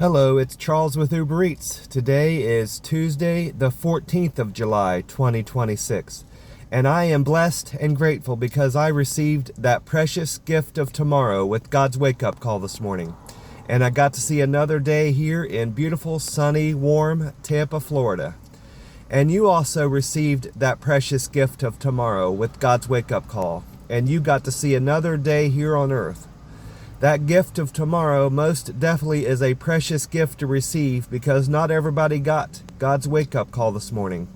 Hello, it's Charles with Uber Eats. Today is Tuesday, the 14th of July, 2026. And I am blessed and grateful because I received that precious gift of tomorrow with God's wake-up call this morning. And I got to see another day here in beautiful, sunny, warm Tampa, Florida. And you also received that precious gift of tomorrow with God's wake-up call. And you got to see another day here on earth. That gift of tomorrow most definitely is a precious gift to receive because not everybody got God's wake-up call this morning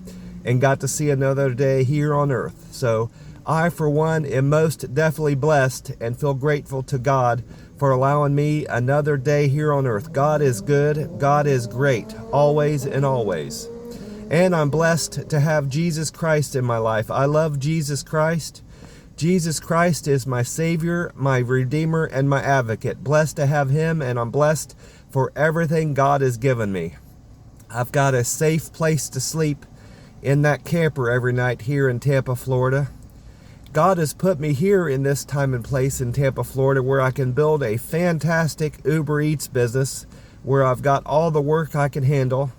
and got to see another day here on earth. So I, for one, am most definitely blessed and feel grateful to God for allowing me another day here on earth. God is good. God is great, always and always. And I'm blessed to have Jesus Christ in my life. I love Jesus Christ. Jesus Christ is my Savior, my Redeemer, and my Advocate. Blessed to have Him, and I'm blessed for everything God has given me. I've got a safe place to sleep in that camper every night here in Tampa, Florida. God has put me here in this time and place in Tampa, Florida, where I can build a fantastic Uber Eats business, where I've got all the work I can handle,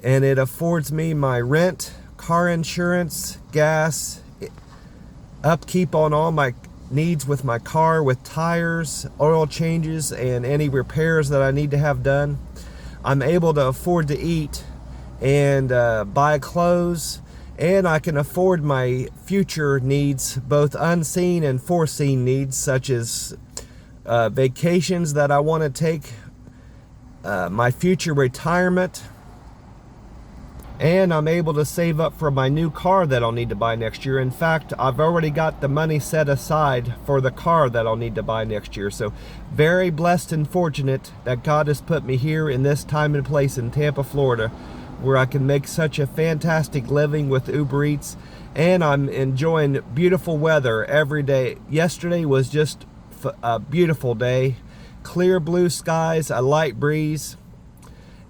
and it affords me my rent, car insurance, gas, upkeep on all my needs with my car, with tires, oil changes, and any repairs that I need to have done. I'm able to afford to eat and buy clothes, and I can afford my future needs, both unseen and foreseen needs, such as vacations that I want to take, my future retirement, and I'm able to save up for my new car that I'll need to buy next year. In fact, I've already got the money set aside for the car that I'll need to buy next year. So very blessed and fortunate that God has put me here in this time and place in Tampa, Florida, where I can make such a fantastic living with Uber Eats. And I'm enjoying beautiful weather every day. Yesterday was just a beautiful day. Clear blue skies, a light breeze,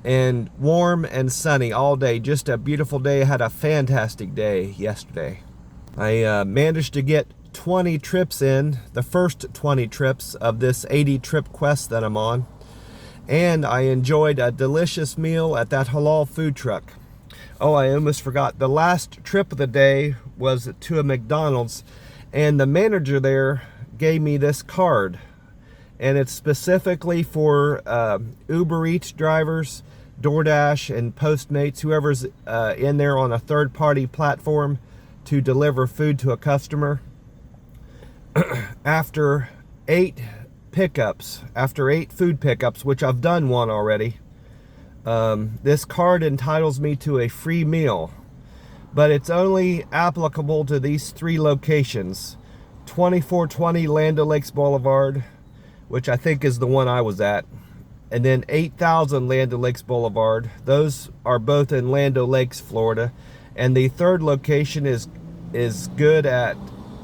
and warm and sunny all day. Just a beautiful day. I had a fantastic day yesterday. I managed to get 20 trips in, the first 20 trips of this 80 trip quest that I'm on. And I enjoyed a delicious meal at that halal food truck. Oh, I almost forgot. The last trip of the day was to a McDonald's, and the manager there gave me this card. And it's specifically for Uber Eats drivers, DoorDash, and Postmates, whoever's in there on a third-party platform to deliver food to a customer. After 8 pickups, after 8 food pickups, which I've done one already, this card entitles me to a free meal. But it's only applicable to these 3 locations: 2420 Land O'Lakes Boulevard, which I think is the one I was at, and then 8000 Land O'Lakes Boulevard. Those are both in Land O'Lakes, Florida. And the third location is good at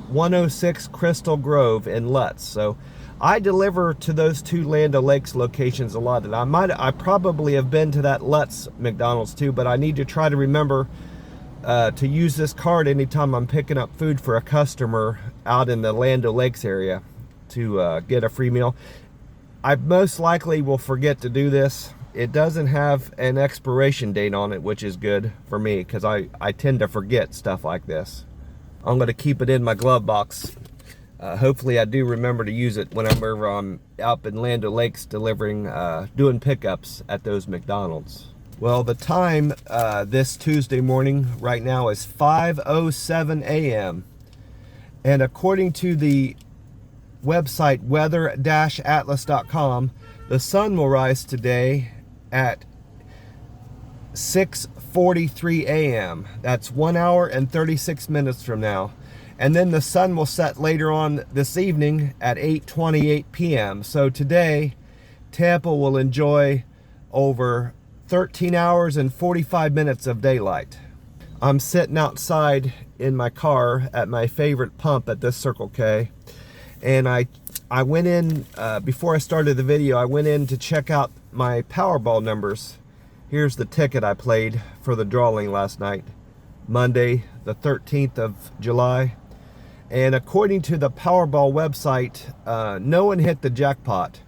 106 Crystal Grove in Lutz. So I deliver to those 2 Land O'Lakes locations a lot. And I probably have been to that Lutz McDonald's too, but I need to try to remember to use this card anytime I'm picking up food for a customer out in the Land O'Lakes area to get a free meal. I most likely will forget to do this. It doesn't have an expiration date on it, which is good for me because I tend to forget stuff like this. I'm going to keep it in my glove box. Hopefully I do remember to use it whenever I'm up in Land O'Lakes delivering, doing pickups at those McDonald's. Well, the time this Tuesday morning right now is 5:07 a.m. And according to the website weather-atlas.com, the sun will rise today at 6:43 a.m. That's 1 hour and 36 minutes from now. And then the sun will set later on this evening at 8:28 p.m. So today, Tampa will enjoy over 13 hours and 45 minutes of daylight. I'm sitting outside in my car at my favorite pump at this Circle K. And I went in, before I started the video, I went in to check out my Powerball numbers. Here's the ticket I played for the drawing last night, Monday, the 13th of July. And according to the Powerball website, no one hit the jackpot.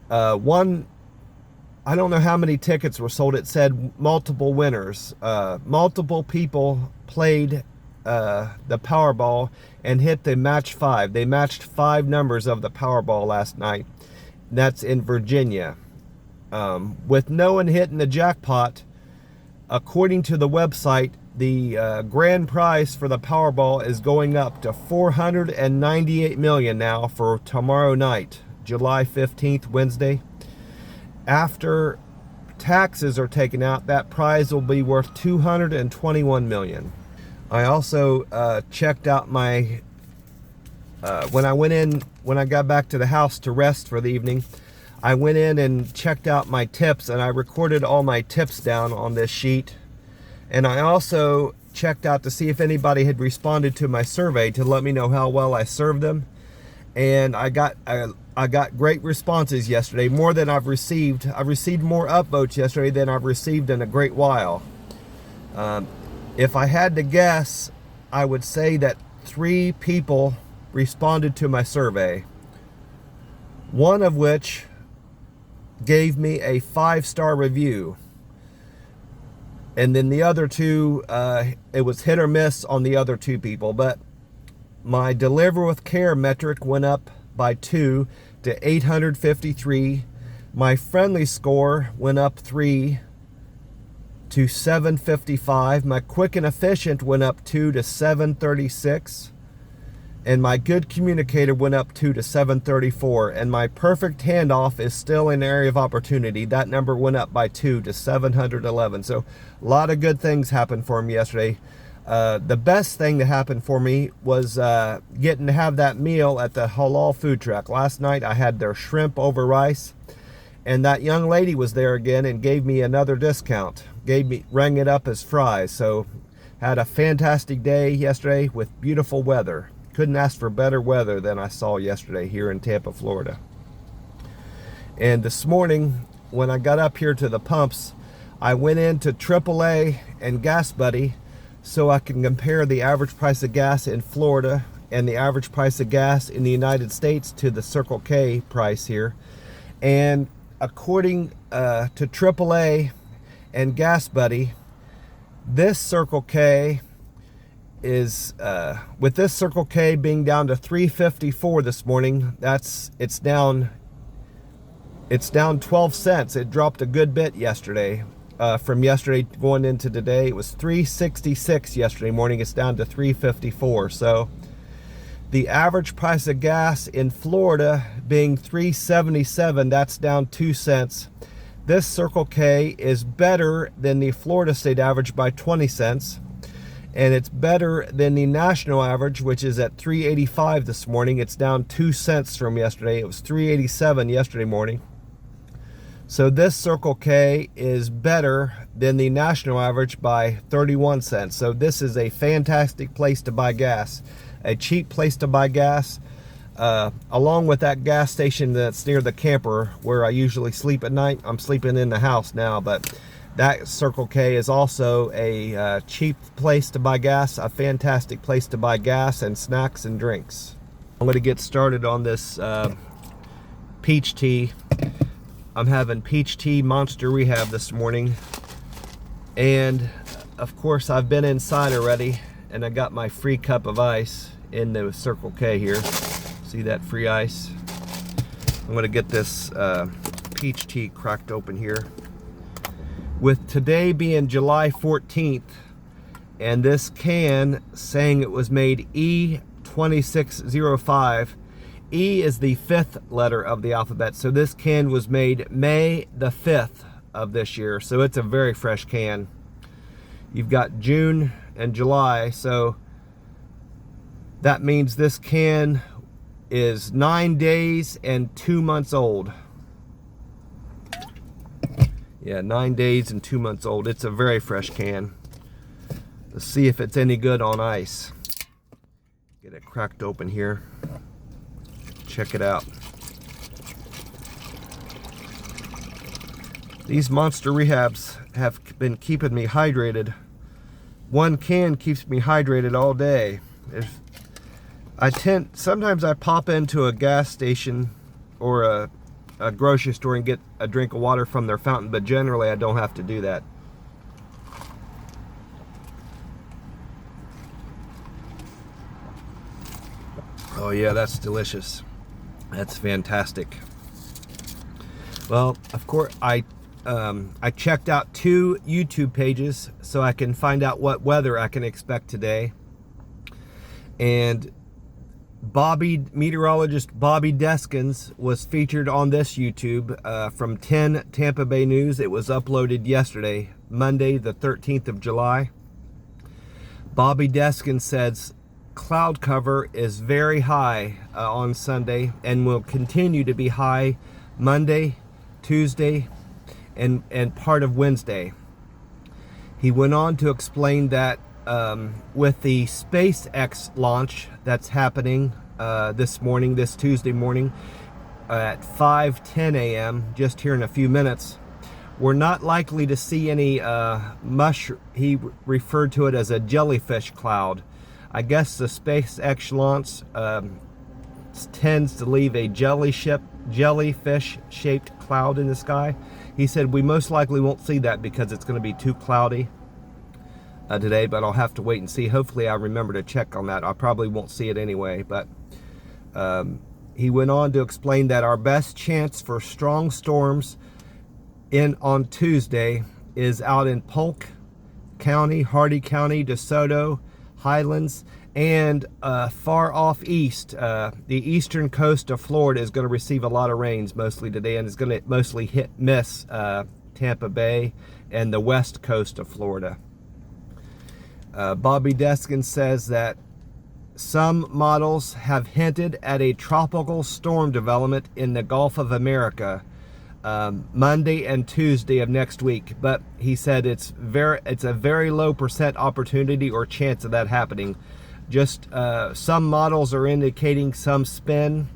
One I don't know how many tickets were sold. It said multiple winners. Multiple people played the Powerball and hit the match 5. They matched 5 numbers of the Powerball last night. That's in Virginia. With no one hitting the jackpot, according to the website, the grand prize for the Powerball is going up to $498 million now for tomorrow night, July 15th, Wednesday. After taxes are taken out, that prize will be worth $221 million. I also checked out my, when I got back to the house to rest for the evening, I went in and checked out my tips, and I recorded all my tips down on this sheet. And I also checked out to see if anybody had responded to my survey to let me know how well I served them. And I got great responses yesterday, more than I've received. I received more upvotes yesterday than I've received in a great while. If I had to guess, I would say that 3 people responded to my survey. One of which gave me a 5-star review. And then the other 2, it was hit or miss on the other 2 people. But my deliver with care metric went up by 2 to 853. My friendly score went up 3 to 755. My quick and efficient went up 2 to 736. And my good communicator went up 2 to 734. And my perfect handoff is still an area of opportunity. That number went up by 2 to 711. So a lot of good things happened for me yesterday. The best thing that happened for me was getting to have that meal at the halal food truck. Last night I had their shrimp over rice, and that young lady was there again and gave me another discount. Rang it up as fries. So had a fantastic day yesterday with beautiful weather. Couldn't ask for better weather than I saw yesterday here in Tampa, Florida. And this morning when I got up here to the pumps, I went into AAA and Gas Buddy so I can compare the average price of gas in Florida and the average price of gas in the United States to the Circle K price here. And according to AAA and Gas Buddy, this Circle K is, with this Circle K being down to $3.54 this morning, it's down 12 cents. It dropped a good bit yesterday. From yesterday going into today, it was $3.66 yesterday morning. It's down to $3.54. So the average price of gas in Florida being $3.77, that's down 2 cents. This Circle K is better than the Florida state average by 20 cents. And it's better than the national average, which is at $3.85 this morning. It's down 2 cents from yesterday. It was $3.87 yesterday morning. So this Circle K is better than the national average by 31 cents. So this is a fantastic place to buy gas, a cheap place to buy gas, along with that gas station that's near the camper where I usually sleep at night. I'm sleeping in the house now, but that Circle K is also a cheap place to buy gas, a fantastic place to buy gas and snacks and drinks. I'm going to get started on this peach tea. I'm having peach tea Monster Rehab this morning, and of course I've been inside already, and I got my free cup of ice in the Circle K here. See that free ice? I'm going to get this peach tea cracked open here. With today being July 14th, and this can saying it was made E2605. E is the 5th letter of the alphabet, so this can was made May the 5th of this year, so it's a very fresh can. You've got June and July, so that means this can is 9 days and 2 months old. Yeah, 9 days and 2 months old. It's a very fresh can. Let's see if it's any good on ice. Get it cracked open here. Check it out. These Monster Rehabs have been keeping me hydrated. One can keeps me hydrated all day. Sometimes I pop into a gas station or a a grocery store and get a drink of water from their fountain, but generally I don't have to do that. Oh yeah, that's delicious. That's fantastic. Well, of course, I checked out 2 YouTube pages so I can find out what weather I can expect today. And meteorologist Bobby Deskins was featured on this YouTube from 10 Tampa Bay News. It was uploaded yesterday, Monday, the 13th of July. Bobby Deskins says cloud cover is very high on Sunday and will continue to be high Monday, Tuesday, and part of Wednesday. He went on to explain that with the SpaceX launch that's happening this Tuesday morning at 5:10 a.m., just here in a few minutes, we're not likely to see any he referred to it as a jellyfish cloud. I guess the SpaceX launch tends to leave a jellyfish-shaped cloud in the sky. He said we most likely won't see that because it's going to be too cloudy today, but I'll have to wait and see. Hopefully I remember to check on that. I probably won't see it anyway, but he went on to explain that our best chance for strong storms on Tuesday is out in Polk County, Hardy County, DeSoto, Highlands, and far off east. The eastern coast of Florida is going to receive a lot of rains mostly today, and it's going to mostly miss Tampa Bay and the west coast of Florida. Bobby Deskins says that some models have hinted at a tropical storm development in the Gulf of America Monday and Tuesday of next week, but he said it's a very low % opportunity or chance of that happening. Just some models are indicating some spin,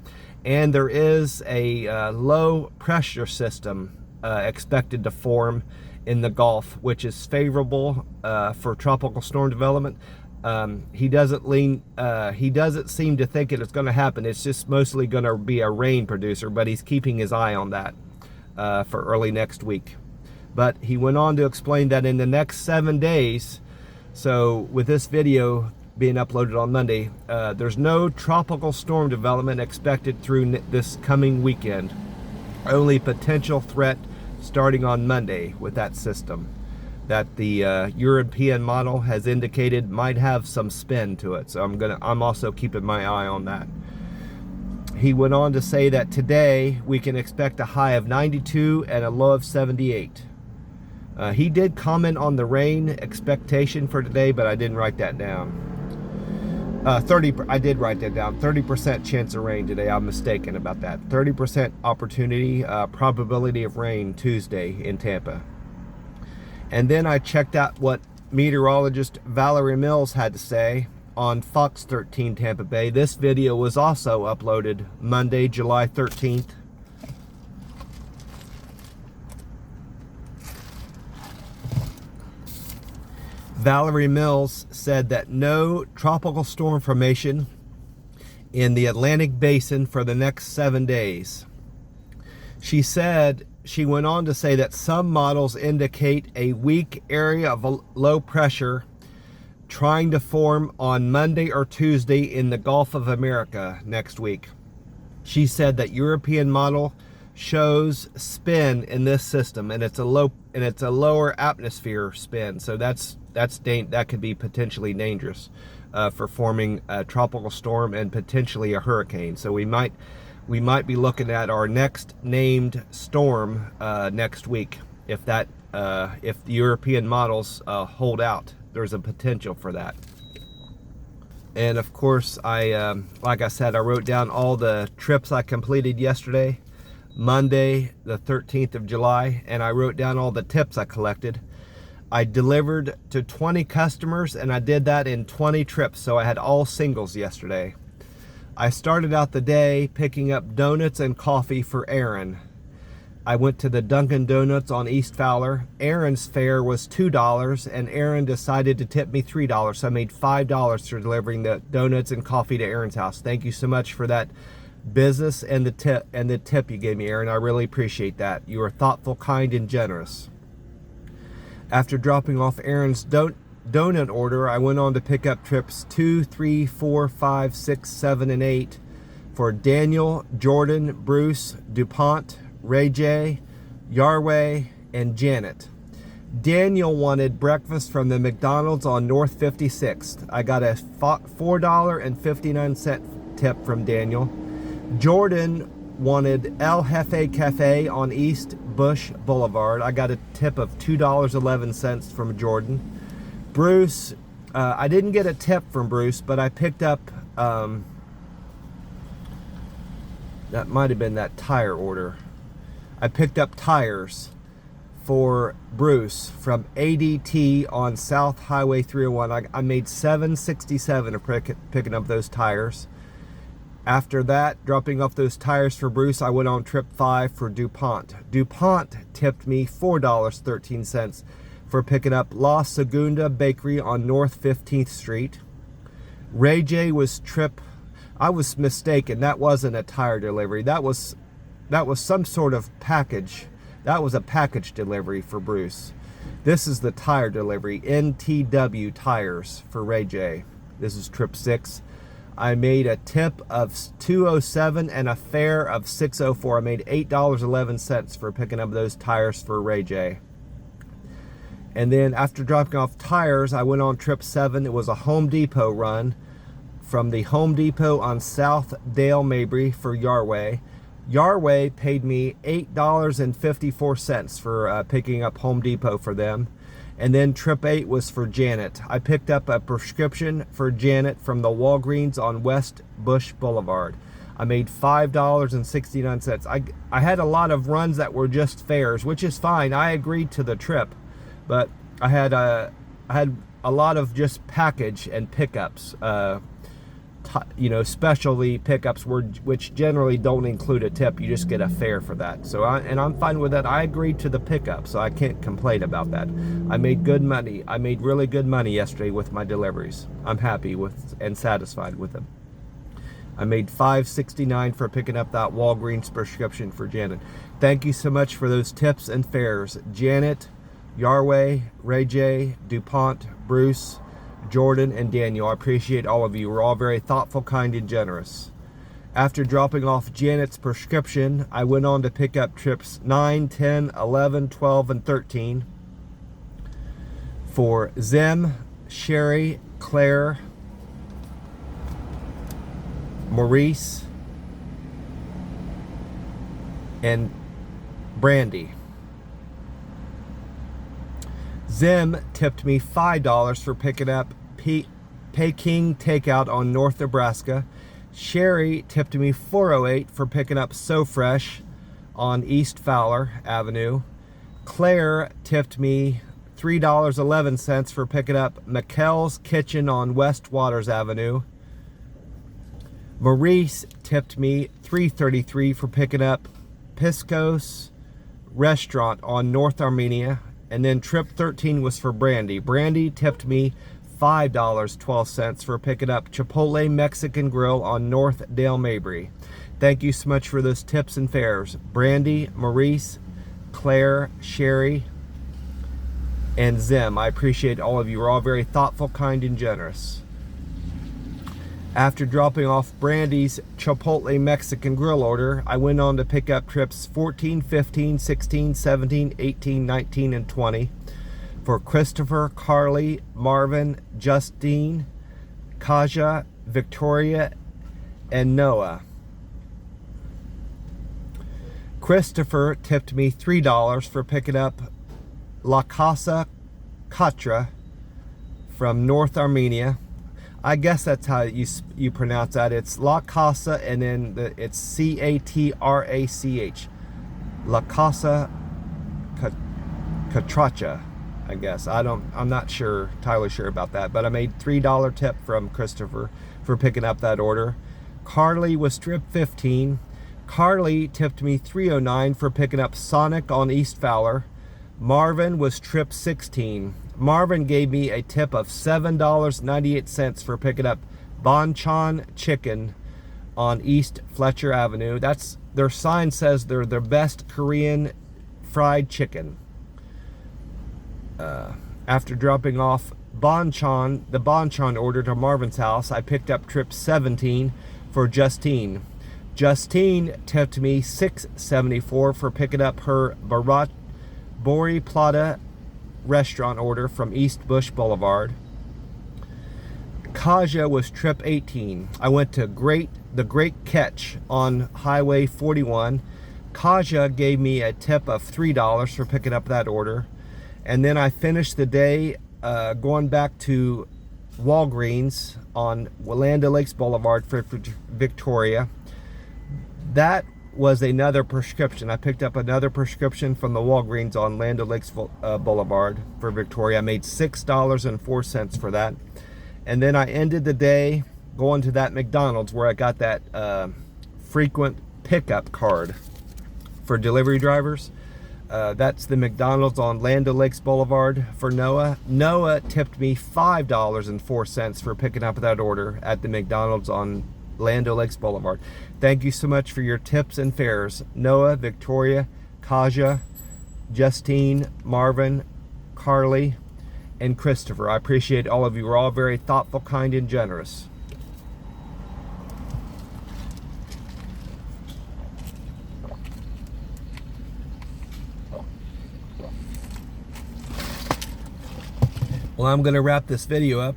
and there is a low pressure system expected to form in the Gulf, which is favorable for tropical storm development. He doesn't seem to think it's going to happen. It's just mostly going to be a rain producer, but he's keeping his eye on that for early next week. But he went on to explain that in the next 7 days, so with this video being uploaded on Monday, there's no tropical storm development expected through this coming weekend. Only potential threat starting on Monday with that system that the European model has indicated might have some spin to it. So I'm also keeping my eye on that. He went on to say that today we can expect a high of 92 and a low of 78. He did comment on the rain expectation for today, but I didn't write that down. I did write that down. 30% chance of rain today. I'm mistaken about that. 30% opportunity, probability of rain Tuesday in Tampa. And then I checked out what meteorologist Valerie Mills had to say on Fox 13 Tampa Bay. This video was also uploaded Monday, July 13th. Valerie Mills said that no tropical storm formation in the Atlantic Basin for the next 7 days. She went on to say that some models indicate a weak area of low pressure trying to form on Monday or Tuesday in the Gulf of America next week. She said that European model shows spin in this system, and it's a lower atmosphere spin, so that could be potentially dangerous for forming a tropical storm and potentially a hurricane. So we might be looking at our next named storm next week if the European models hold out. There's a potential for that. And of course, like I said, I wrote down all the trips I completed yesterday, Monday, the 13th of July, and I wrote down all the tips I collected. I delivered to 20 customers, and I did that in 20 trips, so I had all singles yesterday. I started out the day picking up donuts and coffee for Aaron. I went to the Dunkin' Donuts on East Fowler. Aaron's fare was $2, and Aaron decided to tip me $3, so I made $5 for delivering the donuts and coffee to Aaron's house. Thank you so much for that business and the tip you gave me, Aaron. I really appreciate that. You are thoughtful, kind, and generous. After dropping off Aaron's donut order, I went on to pick up trips 2, 3, 4, 5, 6, 7, and 8 for Daniel, Jordan, Bruce, DuPont, Ray J, Yarway, and Janet. Daniel wanted breakfast from the McDonald's on North 56th. I got a $4.59 tip from Daniel. Jordan wanted El Jefe Cafe on East Bush Boulevard. I got a tip of $2.11 from Jordan. Bruce, I didn't get a tip from Bruce, but I picked up, that might have been that tire order. I picked up tires for Bruce from ADT on South Highway 301. I made $7.67 of picking up those tires. After that, dropping off those tires for Bruce, I went on trip 5 for DuPont. DuPont tipped me $4.13 for picking up La Segunda Bakery on North 15th Street. Ray J was I was mistaken. That wasn't a tire delivery. That was some sort of package. That was a package delivery for Bruce. This is the tire delivery, NTW Tires for Ray J. This is trip 6. I made a tip of $2.07 and a fare of $6.04. I made $8.11 for picking up those tires for Ray J. And then after dropping off tires, I went on trip 7. It was a Home Depot run from the Home Depot on South Dale Mabry for Yarway. Yarway paid me $8.54 for picking up Home Depot for them. And then trip 8 was for Janet. I picked up a prescription for Janet from the Walgreens on West Bush Boulevard. I made $5.69. I had a lot of runs that were just fares, which is fine. I agreed to the trip, but I had a lot of just package and pickups. Specialty pickups which generally don't include a tip. You just get a fare for that. So I'm fine with that. I agreed to the pickup, so I can't complain about that. I made good money. I made really good money yesterday with my deliveries. I'm happy with and satisfied with them. I made $5.69 for picking up that Walgreens prescription for Janet. Thank you so much for those tips and fares, Janet, Yarway, Ray J, DuPont, Bruce, Jordan, and Daniel. I appreciate all of you. We're all very thoughtful, kind, and generous. After dropping off Janet's prescription, I went on to pick up trips 9, 10, 11, 12, and 13 for Zim, Sherry, Claire, Maurice, and Brandy. Zim tipped me $5 for picking up Peking Takeout on North Nebraska. Sherry tipped me $4.08 for picking up So Fresh on East Fowler Avenue. Claire tipped me $3.11 for picking up McKell's Kitchen on West Waters Avenue. Maurice tipped me $3.33 for picking up Pisco's Restaurant on North Armenia. And then trip 13 was for Brandy. Brandy tipped me $5.12 for picking up Chipotle Mexican Grill on North Dale Mabry. Thank you so much for those tips and fares. Brandy, Maurice, Claire, Sherry, and Zim. I appreciate all of you. You're all very thoughtful, kind, and generous. After dropping off Brandy's Chipotle Mexican Grill order, I went on to pick up trips 14, 15, 16, 17, 18, 19, and 20 for Christopher, Carly, Marvin, Justine, Kaja, Victoria, and Noah. Christopher tipped me $3 for picking up La Casa Catra from North Armenia. I guess that's how you pronounce that. It's La Casa, and then it's Catrach. La Casa Catracha, I guess. I'm not sure, entirely sure about that, but I made $3 tip from Christopher for picking up that order. Carly was trip 15. Carly tipped me $3.09 for picking up Sonic on East Fowler. Marvin was trip 16. Marvin gave me a tip of $7.98 for picking up Bonchon Chicken on East Fletcher Avenue. That's their sign says they're their best Korean fried chicken. After dropping off the Bonchon order to Marvin's house, I picked up trip 17 for Justine. Justine tipped me $6.74 for picking up her Bori Plata restaurant order from East Bush Boulevard. Kaja was trip 18. I went to the Great Catch on Highway 41. Kaja gave me a tip of $3 for picking up that order. And then I finished the day going back to Walgreens on Land O'Lakes Boulevard for Victoria. That was another prescription. I picked up another prescription from the Walgreens on Land O'Lakes Boulevard for Victoria. I made $6.04 for that. And then I ended the day going to that McDonald's where I got that frequent pickup card for delivery drivers. That's the McDonald's on Land O'Lakes Boulevard for Noah. Noah tipped me $5.04 for picking up that order at the McDonald's on Land O'Lakes Boulevard. Thank you so much for your tips and fares. Noah, Victoria, Kaja, Justine, Marvin, Carly, and Christopher. I appreciate all of you. We're all very thoughtful, kind, and generous. Well, I'm going to wrap this video up.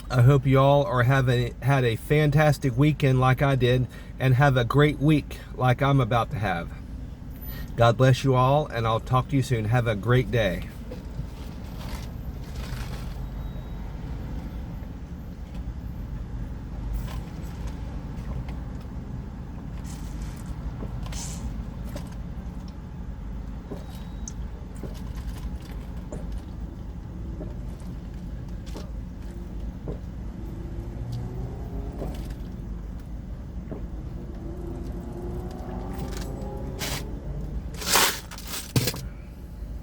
I hope you all are had a fantastic weekend like I did, and have a great week like I'm about to have. God bless you all, and I'll talk to you soon. Have a great day.